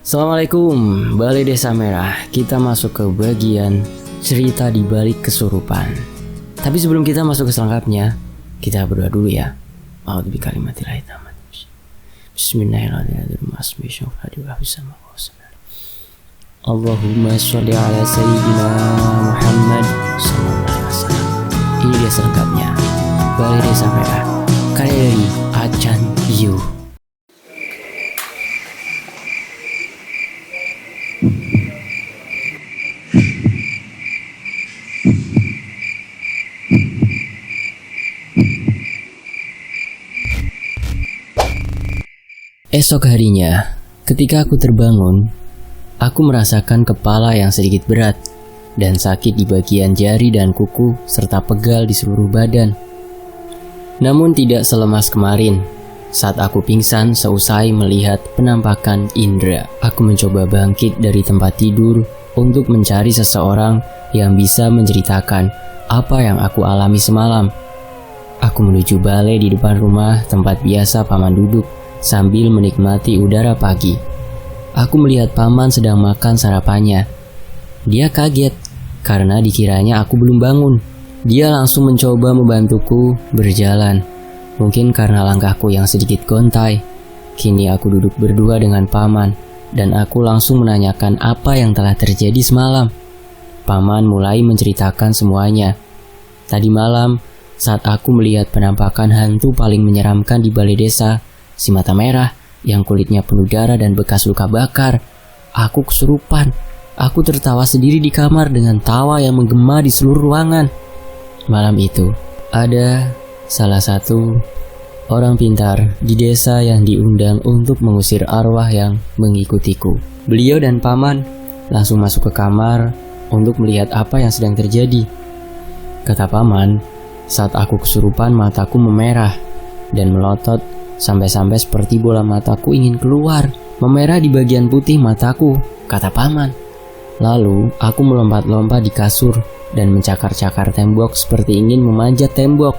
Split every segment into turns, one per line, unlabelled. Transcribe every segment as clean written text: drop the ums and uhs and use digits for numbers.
Assalamualaikum, Balai Desa Merah. Kita masuk ke bagian cerita di balik kesurupan. Tapi sebelum kita masuk ke selengkapnya, kita berdoa dulu ya. A'udzu bikalimatillahi tammati. Bismillahirrahmanirrahim. Allahumma sholli ala sayyidina Muhammad sallallahu alaihi wasallam. Ini dia selengkapnya. Balai Desa Merah, karya dari Acan Yu. Esok harinya, ketika aku terbangun, aku merasakan kepala yang sedikit berat dan sakit di bagian jari dan kuku serta pegal di seluruh badan. Namun tidak selemas kemarin, saat aku pingsan seusai melihat penampakan indera. Aku mencoba bangkit dari tempat tidur untuk mencari seseorang yang bisa menceritakan apa yang aku alami semalam. Aku menuju balai di depan rumah tempat biasa paman duduk sambil menikmati udara pagi. Aku melihat paman sedang makan sarapannya. Dia kaget karena dikiranya aku belum bangun. Dia langsung mencoba membantuku berjalan. Mungkin karena langkahku yang sedikit gontai. Kini aku duduk berdua dengan paman dan aku langsung menanyakan apa yang telah terjadi semalam. Paman mulai menceritakan semuanya. Tadi malam, saat aku melihat penampakan hantu paling menyeramkan di balai desa, si mata merah yang kulitnya penuh darah dan bekas luka bakar, aku kesurupan. Aku tertawa sendiri di kamar dengan tawa yang menggema di seluruh ruangan. Malam itu, ada salah satu orang pintar di desa yang diundang untuk mengusir arwah yang mengikutiku. Beliau dan paman langsung masuk ke kamar untuk melihat apa yang sedang terjadi. Kata paman, saat aku kesurupan mataku memerah dan melotot sampai-sampai seperti bola mataku ingin keluar. Memerah di bagian putih mataku, kata paman. Lalu aku melompat-lompat di kasur dan mencakar-cakar tembok seperti ingin memanjat tembok.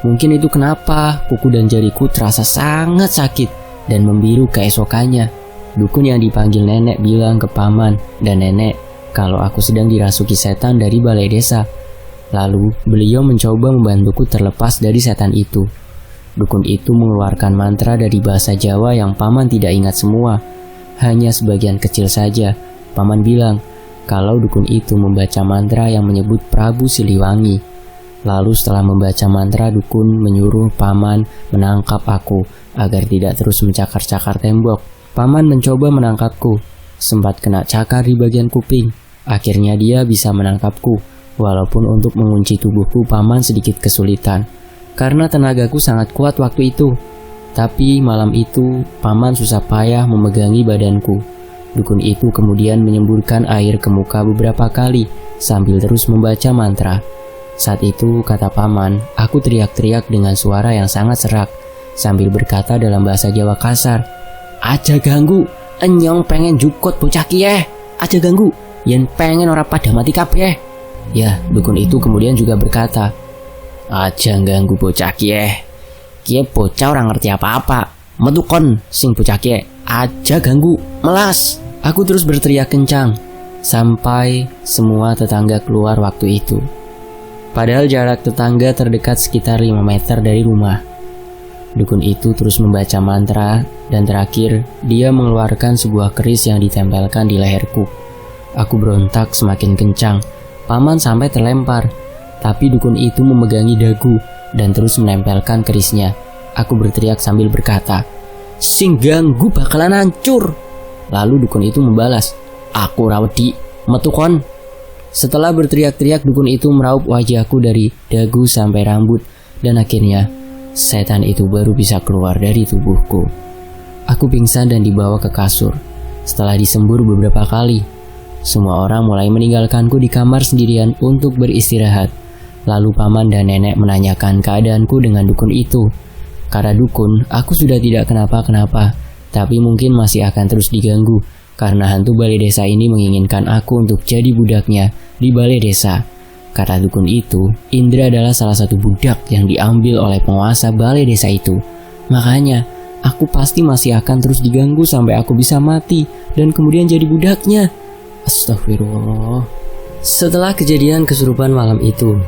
Mungkin itu kenapa kuku dan jariku terasa sangat sakit dan membiru keesokannya. Dukun yang dipanggil nenek bilang ke paman dan nenek kalau aku sedang dirasuki setan dari balai desa. Lalu beliau mencoba membantuku terlepas dari setan itu. Dukun itu mengeluarkan mantra dari bahasa Jawa yang paman tidak ingat semua, hanya sebagian kecil saja. Paman bilang kalau dukun itu membaca mantra yang menyebut Prabu Siliwangi. Lalu setelah membaca mantra, dukun menyuruh paman menangkap aku agar tidak terus mencakar-cakar tembok. Paman mencoba menangkapku, sempat kena cakar di bagian kuping. Akhirnya dia bisa menangkapku, walaupun untuk mengunci tubuhku paman sedikit kesulitan karena tenagaku sangat kuat waktu itu. Tapi malam itu paman susah payah memegangi badanku. Dukun itu kemudian menyemburkan air ke muka beberapa kali sambil terus membaca mantra. Saat itu kata paman, aku teriak-teriak dengan suara yang sangat serak sambil berkata dalam bahasa Jawa kasar, "Aja ganggu, enyong pengen jukut bocah kieh. Aja ganggu, yen pengen ora pada mati kabeh." Ya, dukun itu kemudian juga berkata, "Aja ganggu bocah kieh. Kieh bocah orang ngerti apa-apa. Metu kon sing bocah kieh. Aja ganggu, melas." Aku terus berteriak kencang sampai semua tetangga keluar waktu itu. Padahal jarak tetangga terdekat sekitar 5 meter dari rumah. Dukun itu terus membaca mantra dan terakhir dia mengeluarkan sebuah keris yang ditempelkan di leherku. Aku berontak semakin kencang. Paman sampai terlempar. Tapi dukun itu memegangi dagu dan terus menempelkan kerisnya. Aku berteriak sambil berkata, "Sing ganggu bakalan hancur." Lalu dukun itu membalas, "Aku rawedi, metu kon." Setelah berteriak-teriak, dukun itu meraup wajahku dari dagu sampai rambut dan akhirnya setan itu baru bisa keluar dari tubuhku. Aku pingsan dan dibawa ke kasur. Setelah disembur beberapa kali, semua orang mulai meninggalkanku di kamar sendirian untuk beristirahat. Lalu paman dan nenek menanyakan keadaanku dengan dukun itu. Kata dukun, aku sudah tidak kenapa-kenapa, tapi mungkin masih akan terus diganggu karena hantu balai desa ini menginginkan aku untuk jadi budaknya di balai desa. Kata dukun itu, Indra adalah salah satu budak yang diambil oleh penguasa balai desa itu. Makanya aku pasti masih akan terus diganggu sampai aku bisa mati dan kemudian jadi budaknya. Astagfirullah. Setelah kejadian kesurupan malam itu,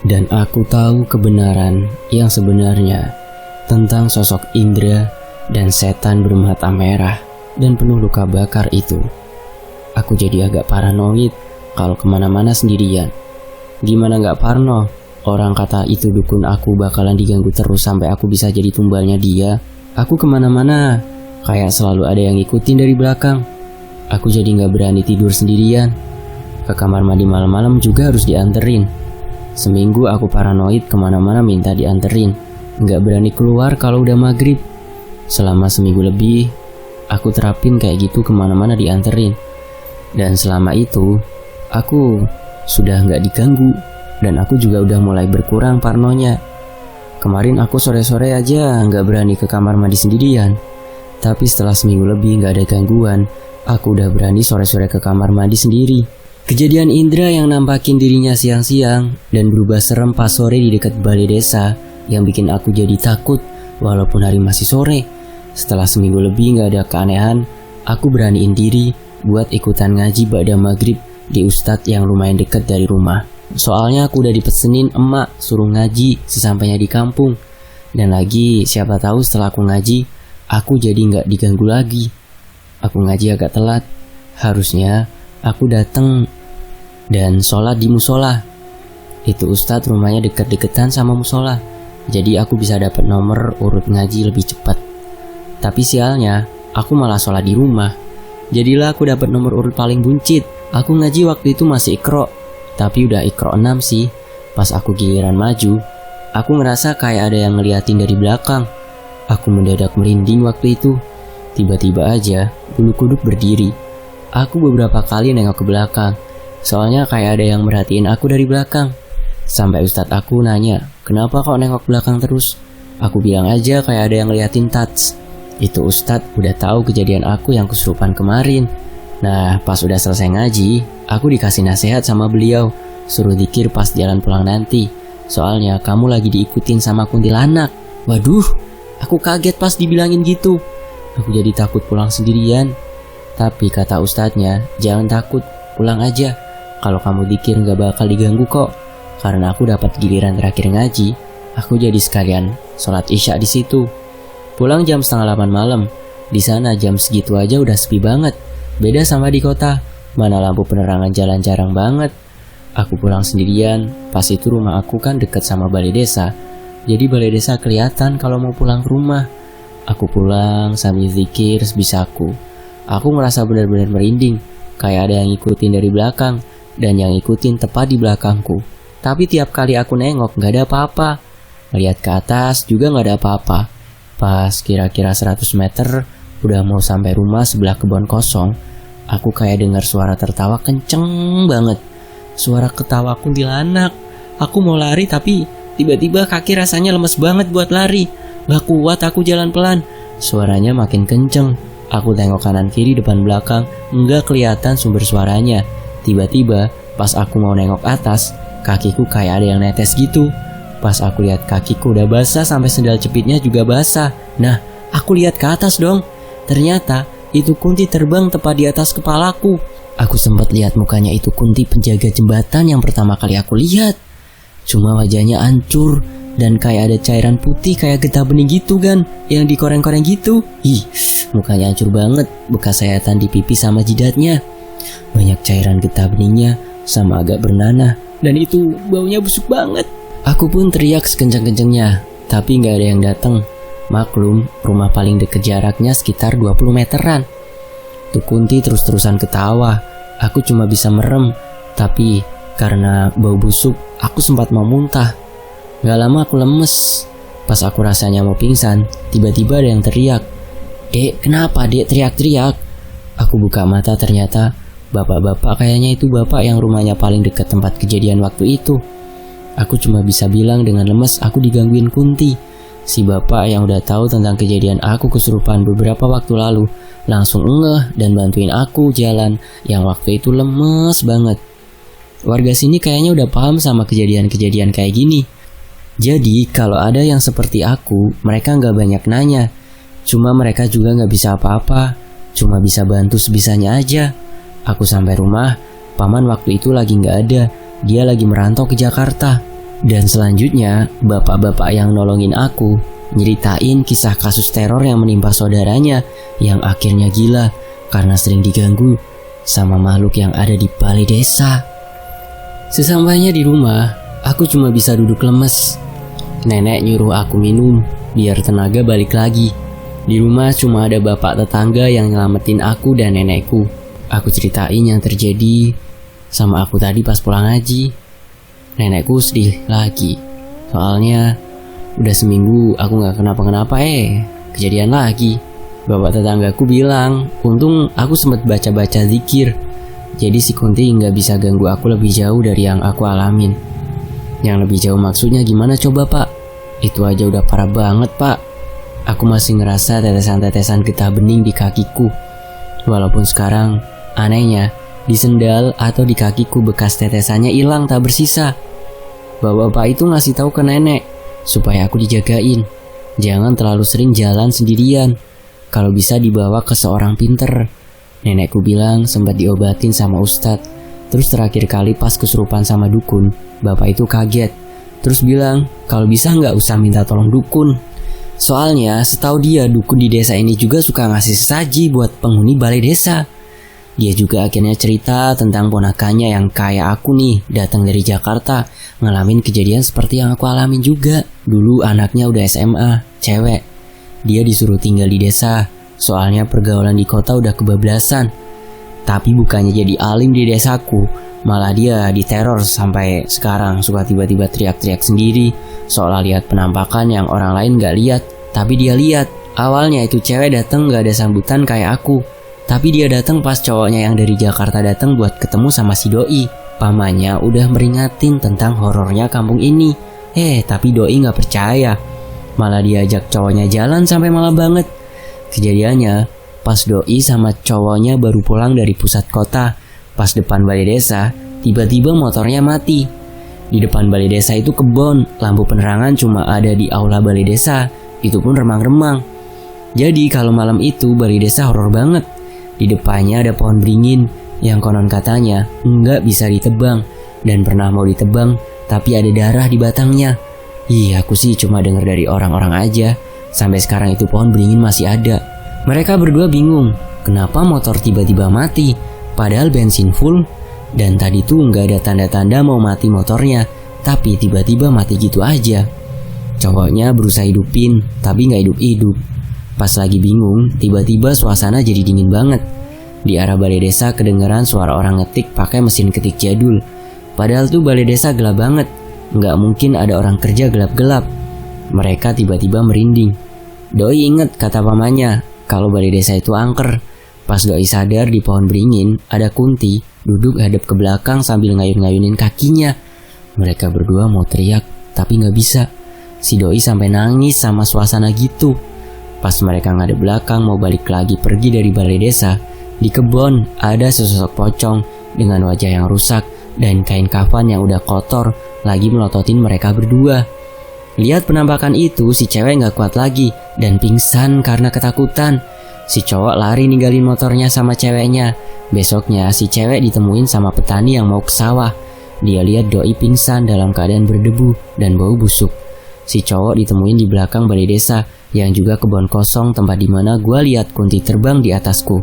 dan aku tahu kebenaran yang sebenarnya tentang sosok Indra dan setan bermata merah dan penuh luka bakar itu, aku jadi agak paranoid kalau kemana-mana sendirian. Gimana gak parno? Orang kata itu dukun aku bakalan diganggu terus sampai aku bisa jadi tumbalnya dia. Aku kemana-mana kayak selalu ada yang ngikutin dari belakang. Aku jadi gak berani tidur sendirian. Ke kamar mandi malam-malam juga harus dianterin. Seminggu aku paranoid kemana-mana minta dianterin. Gak berani keluar kalau udah maghrib. Selama seminggu lebih, aku terapin kayak gitu kemana-mana dianterin. Dan selama itu, aku sudah gak diganggu. Dan aku juga udah mulai berkurang parnonya. Kemarin aku sore-sore aja gak berani ke kamar mandi sendirian. Tapi setelah seminggu lebih gak ada gangguan, aku udah berani sore-sore ke kamar mandi sendiri. Kejadian Indra yang nampakin dirinya siang-siang dan berubah serem pas sore di dekat balai desa yang bikin aku jadi takut walaupun hari masih sore. Setelah seminggu lebih gak ada keanehan, aku beraniin diri buat ikutan ngaji ba'da maghrib di ustadz yang lumayan dekat dari rumah. Soalnya aku udah dipesenin emak suruh ngaji sesampainya di kampung. Dan lagi siapa tahu setelah aku ngaji, aku jadi gak diganggu lagi. Aku ngaji agak telat. Harusnya aku datang dan sholat di musola. Itu ustadz rumahnya deket-deketan sama musola, jadi aku bisa dapat nomor urut ngaji lebih cepat. Tapi sialnya, aku malah sholat di rumah. Jadilah aku dapat nomor urut paling buncit. Aku ngaji waktu itu masih ikro, tapi udah ikro 6 sih. Pas aku giliran maju, aku ngerasa kayak ada yang ngeliatin dari belakang. Aku mendadak merinding waktu itu. Tiba-tiba aja, bulu kuduk berdiri. Aku beberapa kali nengok ke belakang, soalnya kayak ada yang merhatiin aku dari belakang. Sampai ustadz aku nanya, kenapa kok nengok belakang terus? Aku bilang aja kayak ada yang ngeliatin tats. Itu ustadz udah tahu kejadian aku yang kesurupan kemarin. Nah, pas udah selesai ngaji, aku dikasih nasihat sama beliau, suruh zikir pas jalan pulang nanti. Soalnya kamu lagi diikutin sama kuntilanak. Waduh, aku kaget pas dibilangin gitu. Aku jadi takut pulang sendirian. Tapi kata ustadznya, jangan takut, pulang aja. Kalau kamu zikir gak bakal diganggu kok. Karena aku dapat giliran terakhir ngaji, aku jadi sekalian sholat isya di situ. Pulang jam 7:30 malam. Di sana jam segitu aja udah sepi banget. Beda sama di kota, mana lampu penerangan jalan jarang banget. Aku pulang sendirian. Pas itu rumah aku kan deket sama balai desa. Jadi balai desa kelihatan kalau mau pulang ke rumah. Aku pulang sambil zikir sebisaku. Aku merasa benar-benar merinding, kayak ada yang ngikutin dari belakang, dan yang ngikutin tepat di belakangku. Tapi tiap kali aku nengok gak ada apa-apa. Lihat ke atas juga gak ada apa-apa. Pas kira-kira 100 meter udah mau sampai rumah sebelah kebun kosong, aku kayak dengar suara tertawa kenceng banget. Suara ketawa kuntilanak. Aku mau lari tapi tiba-tiba kaki rasanya lemes banget buat lari. Gak kuat aku jalan pelan. Suaranya makin kenceng. Aku tengok kanan kiri depan belakang, nggak kelihatan sumber suaranya. Tiba-tiba pas aku mau nengok atas, kakiku kayak ada yang netes gitu. Pas aku lihat kakiku udah basah sampai sendal jepitnya juga basah. Nah, aku lihat ke atas dong. Ternyata itu kunti terbang tepat di atas kepalaku. Aku sempat lihat mukanya itu kunti penjaga jembatan yang pertama kali aku lihat. Cuma wajahnya hancur dan kayak ada cairan putih kayak getah bening gitu kan, yang dikoreng-koreng gitu. Ih, mukanya hancur banget, bekas sayatan di pipi sama jidatnya. Banyak cairan getah beningnya sama agak bernanah, dan itu baunya busuk banget. Aku pun teriak sekencang-kencangnya, tapi gak ada yang datang. Maklum, rumah paling deket jaraknya sekitar 20 meteran. Tuh kunti terus-terusan ketawa. Aku cuma bisa merem, tapi karena bau busuk, aku sempat mau muntah. Gak lama aku lemes. Pas aku rasanya mau pingsan, tiba-tiba ada yang teriak. Dek, kenapa dek teriak-teriak? Aku buka mata, ternyata bapak-bapak, kayaknya itu bapak yang rumahnya paling dekat tempat kejadian waktu itu. Aku cuma bisa bilang dengan lemes aku digangguin kunti. Si bapak yang udah tahu tentang kejadian aku kesurupan beberapa waktu lalu langsung ngeh dan bantuin aku jalan yang waktu itu lemes banget. Warga sini kayaknya udah paham sama kejadian-kejadian kayak gini. Jadi kalau ada yang seperti aku, mereka gak banyak nanya. Cuma mereka juga gak bisa apa-apa, cuma bisa bantu sebisanya aja. Aku sampai rumah, paman waktu itu lagi gak ada, dia lagi merantau ke Jakarta. Dan selanjutnya, bapak-bapak yang nolongin aku nyeritain kisah kasus teror yang menimpa saudaranya yang akhirnya gila karena sering diganggu sama makhluk yang ada di balai desa. Sesampainya di rumah, aku cuma bisa duduk lemes. Nenek nyuruh aku minum biar tenaga balik lagi. Di rumah cuma ada bapak tetangga yang nyelamatin aku dan nenekku. Aku ceritain yang terjadi sama aku tadi pas pulang ngaji. Nenekku sedih lagi. Soalnya udah seminggu aku gak kenapa-kenapa kejadian lagi. Bapak tetanggaku bilang, untung aku sempat baca-baca zikir. Jadi si Kunti gak bisa ganggu aku lebih jauh dari yang aku alamin. Yang lebih jauh maksudnya gimana coba pak? Itu aja udah parah banget pak. Aku masih ngerasa tetesan-tetesan getah bening di kakiku. Walaupun sekarang, anehnya, di sendal atau di kakiku bekas tetesannya hilang tak bersisa. Bapak-bapak itu ngasih tahu ke nenek, supaya aku dijagain. Jangan terlalu sering jalan sendirian. Kalau bisa dibawa ke seorang pinter. Nenekku bilang sempat diobatin sama ustadz. Terus terakhir kali pas kesurupan sama dukun, bapak itu kaget. Terus bilang, kalau bisa nggak usah minta tolong dukun. Soalnya setahu dia dukun di desa ini juga suka ngasih sesaji buat penghuni balai desa. Dia juga akhirnya cerita tentang ponakannya yang kayak aku nih datang dari Jakarta ngalamin kejadian seperti yang aku alamin juga. Dulu anaknya udah SMA, cewek. Dia disuruh tinggal di desa, soalnya pergaulan di kota udah kebablasan. Tapi bukannya jadi alim di desaku, malah dia diteror sampai sekarang suka tiba-tiba teriak-teriak sendiri seolah lihat penampakan yang orang lain gak lihat, tapi dia lihat. Awalnya itu cewek datang gak ada sambutan kayak aku, tapi dia datang pas cowoknya yang dari Jakarta datang buat ketemu sama si doi. Pamannya udah meringatin tentang horornya kampung ini. Tapi doi gak percaya, malah diajak cowoknya jalan sampai malam banget. Kejadiannya pas doi sama cowoknya baru pulang dari pusat kota. Pas depan balai desa, tiba-tiba motornya mati. Di depan balai desa itu kebon, lampu penerangan cuma ada di aula balai desa, itu pun remang-remang. Jadi kalau malam itu balai desa horor banget. Di depannya ada pohon beringin yang konon katanya nggak bisa ditebang dan pernah mau ditebang tapi ada darah di batangnya. Aku sih cuma dengar dari orang-orang aja. Sampai sekarang itu pohon beringin masih ada. Mereka berdua bingung kenapa motor tiba-tiba mati padahal bensin full. Dan tadi tuh nggak ada tanda-tanda mau mati motornya, tapi tiba-tiba mati gitu aja. Cowoknya berusaha hidupin, tapi nggak hidup-hidup. Pas lagi bingung, tiba-tiba suasana jadi dingin banget. Di arah balai desa kedengeran suara orang ngetik pakai mesin ketik jadul. Padahal tuh balai desa gelap banget, nggak mungkin ada orang kerja gelap-gelap. Mereka tiba-tiba merinding. Doi inget kata pamannya, kalau balai desa itu angker. Pas doi sadar di pohon beringin ada Kunti duduk hadap ke belakang sambil ngayun-ngayunin kakinya. Mereka berdua mau teriak tapi gak bisa. Si doi sampai nangis sama suasana gitu. Pas mereka ngadep belakang mau balik lagi pergi dari balai desa, di kebun ada sesosok pocong dengan wajah yang rusak dan kain kafan yang udah kotor lagi melototin mereka berdua. Lihat penampakan itu, si cewek gak kuat lagi dan pingsan karena ketakutan. Si cowok lari ninggalin motornya sama ceweknya. Besoknya si cewek ditemuin sama petani yang mau ke sawah. Dia lihat doi pingsan dalam keadaan berdebu dan bau busuk. Si cowok ditemuin di belakang balai desa yang juga kebun kosong tempat dimana gua lihat Kunti terbang di atasku.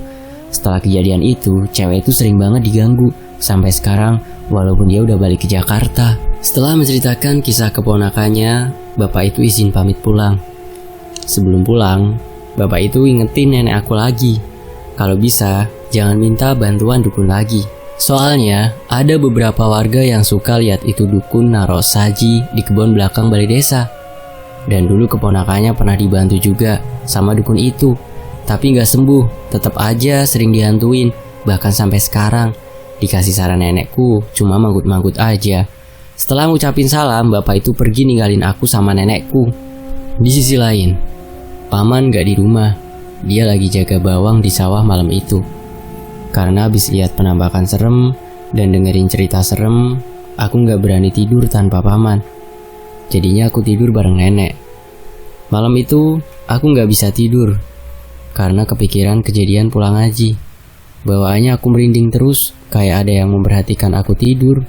Setelah kejadian itu, cewek itu sering banget diganggu sampai sekarang walaupun dia udah balik ke Jakarta. Setelah menceritakan kisah keponakannya, bapak itu izin pamit pulang. Sebelum pulang, bapak itu ingetin nenek aku lagi, kalau bisa jangan minta bantuan dukun lagi. Soalnya ada beberapa warga yang suka lihat itu dukun naruh saji di kebun belakang balai desa. Dan dulu keponakannya pernah dibantu juga sama dukun itu, tapi gak sembuh, tetap aja sering dihantuin. Bahkan sampai sekarang dikasih saran nenekku cuma manggut-manggut aja. Setelah ngucapin salam, bapak itu pergi ninggalin aku sama nenekku. Di sisi lain, paman gak di rumah, dia lagi jaga bawang di sawah malam itu. Karena habis lihat penampakan serem dan dengerin cerita serem, aku gak berani tidur tanpa paman. Jadinya aku tidur bareng nenek. Malam itu aku gak bisa tidur karena kepikiran kejadian pulang ngaji. Bawaannya aku merinding terus, kayak ada yang memperhatikan aku tidur.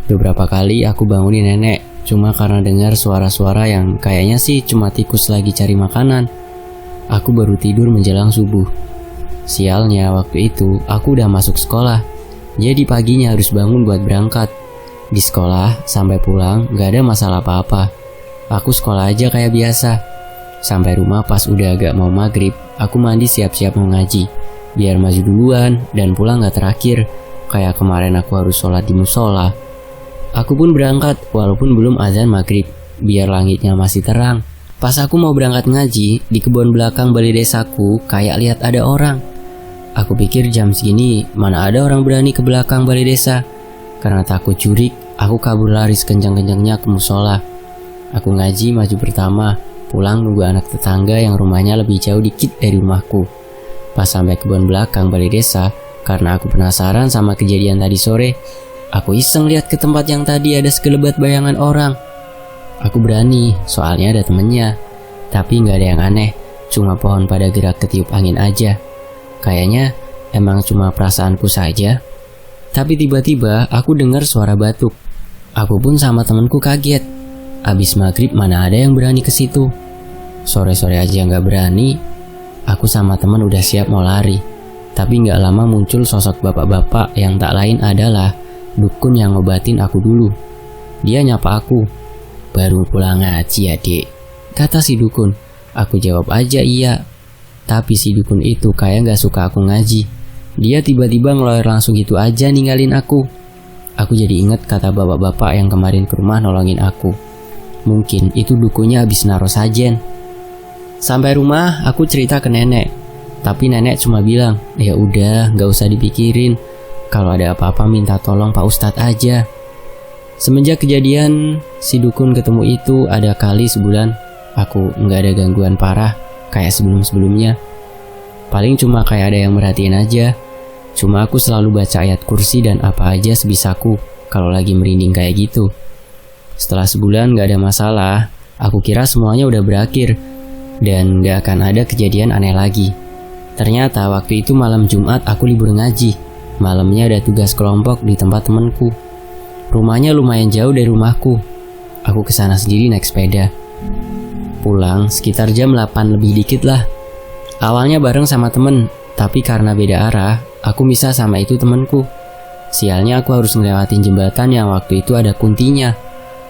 Beberapa kali aku bangunin nenek, cuma karena dengar suara-suara yang kayaknya sih cuma tikus lagi cari makanan. Aku baru tidur menjelang subuh. Sialnya waktu itu aku udah masuk sekolah, jadi paginya harus bangun buat berangkat. Di sekolah sampai pulang gak ada masalah apa-apa. Aku sekolah aja kayak biasa. Sampai rumah pas udah agak mau maghrib, aku mandi siap-siap mau ngaji, biar maju duluan dan pulang gak terakhir, kayak kemarin aku harus sholat di musola. Aku pun berangkat walaupun belum azan maghrib, biar langitnya masih terang. Pas aku mau berangkat ngaji, di kebun belakang balai desaku kayak lihat ada orang. Aku pikir jam segini mana ada orang berani ke belakang balai desa. Karena takut jurik, aku kabur lari sekencang-kencangnya ke musola. Aku ngaji maju pertama, pulang nunggu anak tetangga yang rumahnya lebih jauh dikit dari rumahku. Pas sampai kebun belakang balai desa, karena aku penasaran sama kejadian tadi sore, aku iseng lihat ke tempat yang tadi ada sekelebat bayangan orang. Aku berani, soalnya ada temennya. Tapi gak ada yang aneh, cuma pohon pada gerak ketiup angin aja. Kayaknya emang cuma perasaanku saja. Tapi tiba-tiba aku dengar suara batuk. Aku pun sama temanku kaget. Abis maghrib mana ada yang berani ke situ. Sore-sore aja gak berani. Aku sama teman udah siap mau lari. Tapi gak lama muncul sosok bapak-bapak yang tak lain adalah dukun yang ngobatin aku dulu. Dia nyapa aku. "Baru pulang ngaji adik," kata si dukun. Aku jawab aja iya. Tapi si dukun itu kayak gak suka aku ngaji. Dia tiba-tiba ngeloyor langsung gitu aja ninggalin aku. Aku jadi inget kata bapak-bapak yang kemarin ke rumah nolongin aku. Mungkin itu dukunnya habis naruh sajen. Sampai rumah aku cerita ke nenek. Tapi nenek cuma bilang, "Ya udah, gak usah dipikirin. Kalau ada apa-apa minta tolong Pak Ustadz aja." Semenjak kejadian si dukun ketemu itu ada kali sebulan, aku gak ada gangguan parah kayak sebelum-sebelumnya. Paling cuma kayak ada yang merhatiin aja. Cuma aku selalu baca ayat kursi dan apa aja sebisaku kalau lagi merinding kayak gitu. Setelah sebulan gak ada masalah, aku kira semuanya udah berakhir dan gak akan ada kejadian aneh lagi. Ternyata waktu itu malam Jumat aku libur ngaji. Malamnya ada tugas kelompok di tempat temanku. Rumahnya lumayan jauh dari rumahku. Aku kesana sendiri naik sepeda. Pulang sekitar jam 8 lebih dikit lah. Awalnya bareng sama temen, tapi karena beda arah, aku misah sama itu temenku. Sialnya aku harus ngelewatin jembatan yang waktu itu ada kuntinya.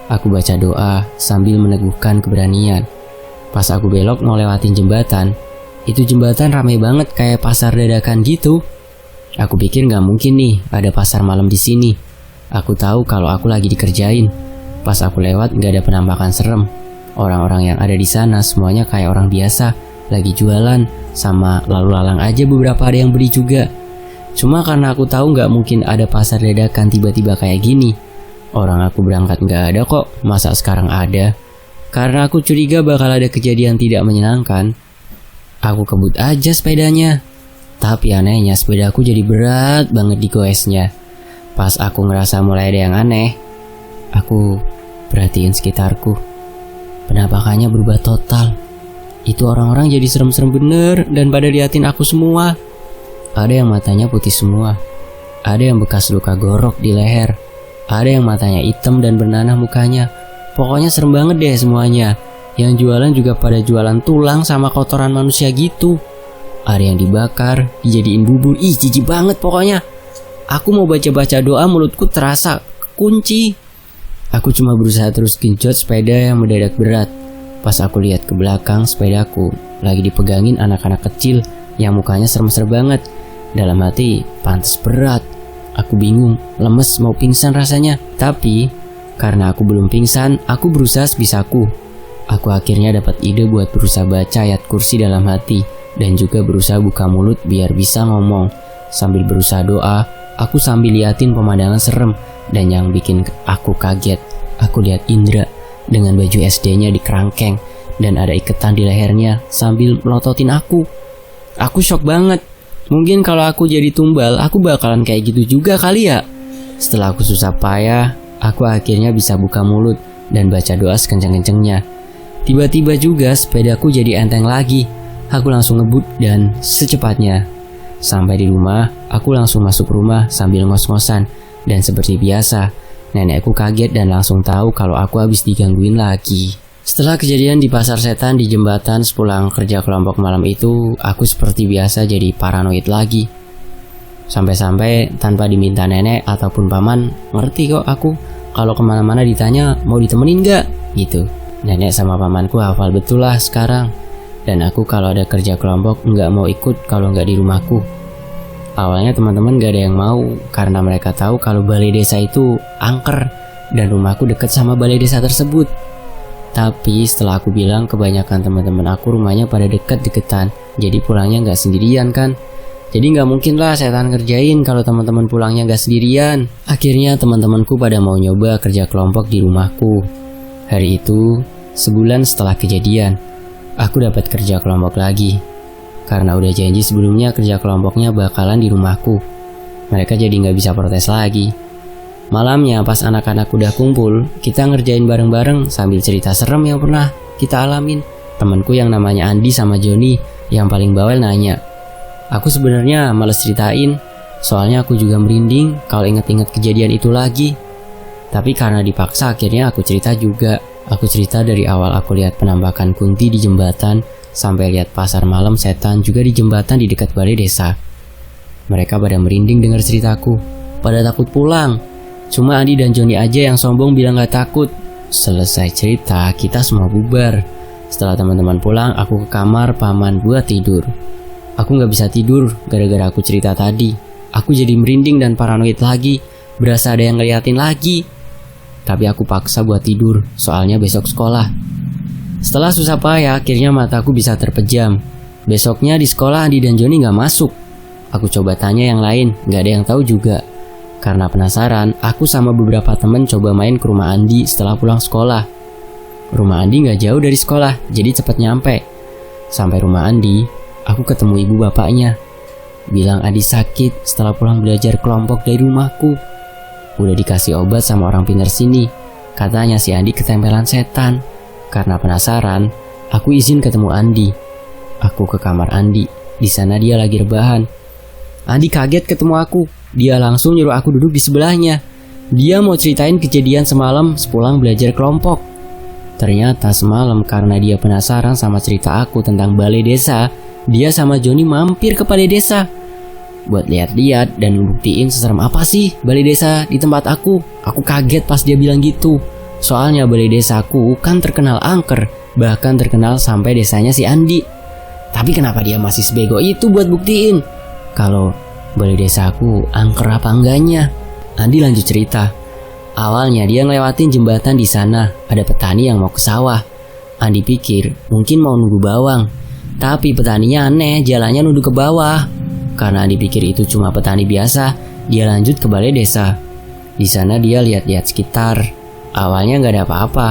Aku baca doa sambil meneguhkan keberanian. Pas aku belok mau lewatin jembatan, itu jembatan rame banget kayak pasar dadakan gitu. Aku pikir gak mungkin nih ada pasar malam di sini. Aku tahu kalau aku lagi dikerjain. Pas aku lewat gak ada penampakan serem. Orang-orang yang ada di sana semuanya kayak orang biasa, lagi jualan, sama lalu lalang aja beberapa ada yang beli juga. Cuma karena aku tahu gak mungkin ada pasar dadakan tiba-tiba kayak gini. Orang aku berangkat gak ada kok, masa sekarang ada? Karena aku curiga bakal ada kejadian tidak menyenangkan, aku kebut aja sepedanya. Tapi anehnya sepedaku jadi berat banget digoesnya. Pas aku ngerasa mulai ada yang aneh, aku perhatiin sekitarku. Penampakannya berubah total. Itu orang-orang jadi serem-serem bener dan pada liatin aku semua. Ada yang matanya putih semua. Ada yang bekas luka gorok di leher. Ada yang matanya hitam dan bernanah mukanya. Pokoknya serem banget deh semuanya. Yang jualan juga pada jualan tulang sama kotoran manusia gitu. Ada yang dibakar, dijadiin bubur. Ih, jijik banget pokoknya. Aku mau baca-baca doa, mulutku terasa kunci. Aku cuma berusaha terus genjot sepeda yang mendadak berat. Pas aku lihat ke belakang, sepedaku lagi dipegangin anak-anak kecil yang mukanya serem-serem banget. Dalam hati, pantes berat. Aku bingung, lemes, mau pingsan rasanya. Tapi karena aku belum pingsan, aku berusaha sebisaku. Aku akhirnya dapat ide buat berusaha baca ayat kursi dalam hati dan juga berusaha buka mulut biar bisa ngomong. Sambil berusaha doa, aku sambil liatin pemandangan serem. Dan yang bikin aku kaget, aku lihat Indra dengan baju SD-nya di kerangkeng dan ada iketan di lehernya sambil melototin aku. Aku shock banget. Mungkin kalau aku jadi tumbal, aku bakalan kayak gitu juga kali ya. Setelah aku susah payah, aku akhirnya bisa buka mulut dan baca doa sekencang-kencangnya. Tiba-tiba juga sepedaku jadi enteng lagi. Aku langsung ngebut dan secepatnya. Sampai di rumah, aku langsung masuk rumah sambil ngos-ngosan. Dan seperti biasa, nenekku kaget dan langsung tahu kalau aku habis digangguin lagi. Setelah kejadian di pasar setan di jembatan sepulang kerja kelompok malam itu, aku seperti biasa jadi paranoid lagi. Sampai-sampai tanpa diminta nenek ataupun paman, ngerti kok aku kalau kemana-mana ditanya mau ditemenin gak? Gitu. Nenek sama pamanku hafal betul lah sekarang. Dan aku kalau ada kerja kelompok nggak mau ikut kalau nggak di rumahku. Awalnya teman-teman gak ada yang mau karena mereka tahu kalau balai desa itu angker dan rumahku dekat sama balai desa tersebut. Tapi setelah aku bilang kebanyakan teman-teman aku rumahnya pada dekat-dekatan, jadi pulangnya nggak sendirian kan. Jadi nggak mungkin lah setan kerjain kalau teman-teman pulangnya nggak sendirian. Akhirnya teman-temanku pada mau nyoba kerja kelompok di rumahku. Hari itu, sebulan setelah kejadian, aku dapat kerja kelompok lagi. Karena udah janji sebelumnya kerja kelompoknya bakalan di rumahku. Mereka jadi nggak bisa protes lagi. Malamnya pas anak-anak udah kumpul, kita ngerjain bareng-bareng sambil cerita serem yang pernah kita alamin. Temanku yang namanya Andi sama Joni yang paling bawel nanya. Aku sebenarnya males ceritain, soalnya aku juga merinding kalau inget-inget kejadian itu lagi. Tapi karena dipaksa akhirnya aku cerita juga. Aku cerita dari awal aku lihat penampakan Kunti di jembatan, sampai lihat pasar malam setan juga di jembatan di dekat balai desa. Mereka pada merinding dengar ceritaku, pada takut pulang. Cuma Andi dan Joni aja yang sombong bilang gak takut. Selesai cerita, kita semua bubar. Setelah teman-teman pulang, aku ke kamar paman buat tidur. Aku gak bisa tidur gara-gara aku cerita tadi. Aku jadi merinding dan paranoid lagi, berasa ada yang ngeliatin lagi. Tapi aku paksa buat tidur, soalnya besok sekolah. Setelah susah payah, akhirnya mataku bisa terpejam. Besoknya di sekolah Andi dan Joni gak masuk. Aku coba tanya yang lain, gak ada yang tahu juga. Karena penasaran, aku sama beberapa temen coba main ke rumah Andi setelah pulang sekolah. Rumah Andi gak jauh dari sekolah, jadi cepet nyampe. Sampai rumah Andi, aku ketemu ibu bapaknya. Bilang Andi sakit setelah pulang belajar kelompok dari rumahku. Udah dikasih obat sama orang pintar sini. Katanya si Andi ketempelan setan. Karena penasaran, aku izin ketemu Andi. Aku ke kamar Andi. Di sana dia lagi rebahan. Andi kaget ketemu aku. Dia langsung nyuruh aku duduk di sebelahnya. Dia mau ceritain kejadian semalam sepulang belajar kelompok. Ternyata semalam karena dia penasaran sama cerita aku tentang balai desa, dia sama Joni mampir ke balai desa buat lihat-lihat dan ngebuktiin seserem apa sih balai desa di tempat aku. Aku kaget pas dia bilang gitu. Soalnya balai desaku kan terkenal angker, bahkan terkenal sampai desanya si Andi. Tapi kenapa dia masih sebego itu buat buktiin kalau balai desaku angker apa enggaknya? Andi lanjut cerita. Awalnya dia ngelewatin jembatan di sana, ada petani yang mau ke sawah. Andi pikir mungkin mau nunggu bawang, tapi petaninya aneh, jalannya nunduk ke bawah. Karena Andi pikir itu cuma petani biasa, dia lanjut ke balai desa. Di sana dia lihat-lihat sekitar. Awalnya nggak ada apa-apa,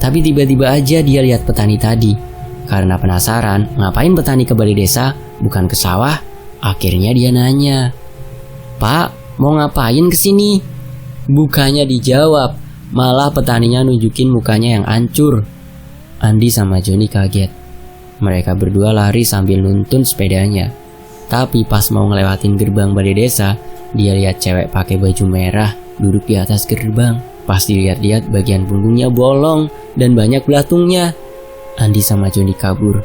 tapi tiba-tiba aja dia lihat petani tadi. Karena penasaran, ngapain petani ke balai desa, bukan ke sawah? Akhirnya dia nanya, "Pak, mau ngapain kesini?" Bukannya dijawab, malah petaninya nunjukin mukanya yang hancur. Andi sama Joni kaget. Mereka berdua lari sambil nuntun sepedanya. Tapi pas mau ngelewatin gerbang balai desa, dia lihat cewek pakai baju merah duduk di atas gerbang. Pas dilihat-lihat bagian punggungnya bolong dan banyak belatungnya. Andi sama Joni kabur,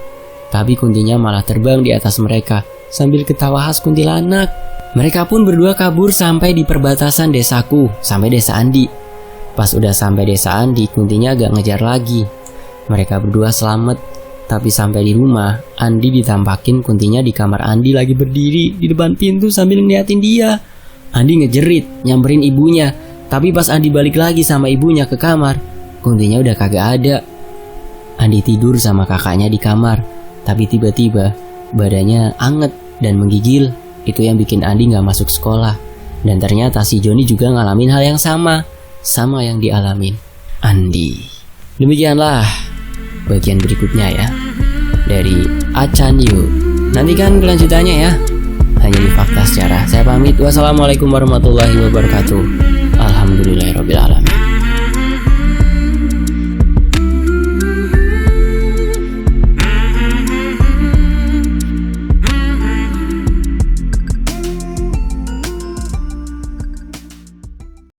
tapi Kuntinya malah terbang di atas mereka sambil ketawa khas kuntilanak. Mereka pun berdua kabur sampai di perbatasan desaku, sampai desa Andi. Pas udah sampai desa Andi, Kuntinya agak ngejar lagi. Mereka berdua selamat. Tapi sampai di rumah, Andi ditampakin Kuntinya di kamar Andi lagi berdiri di depan pintu sambil ngeliatin dia. Andi ngejerit, nyamperin ibunya. Tapi pas Andi balik lagi sama ibunya ke kamar, Kuntinya udah kagak ada. Andi tidur sama kakaknya di kamar. Tapi tiba-tiba badannya anget dan menggigil. Itu yang bikin Andi gak masuk sekolah. Dan ternyata si Joni juga ngalamin hal yang sama yang dialamin Andi. Demikianlah bagian berikutnya ya dari Acan You. Nantikan kelanjutannya ya, hanya di Fakta Sejarah. Saya pamit. Wassalamualaikum warahmatullahi wabarakatuh. Alhamdulillahirabbil alamin.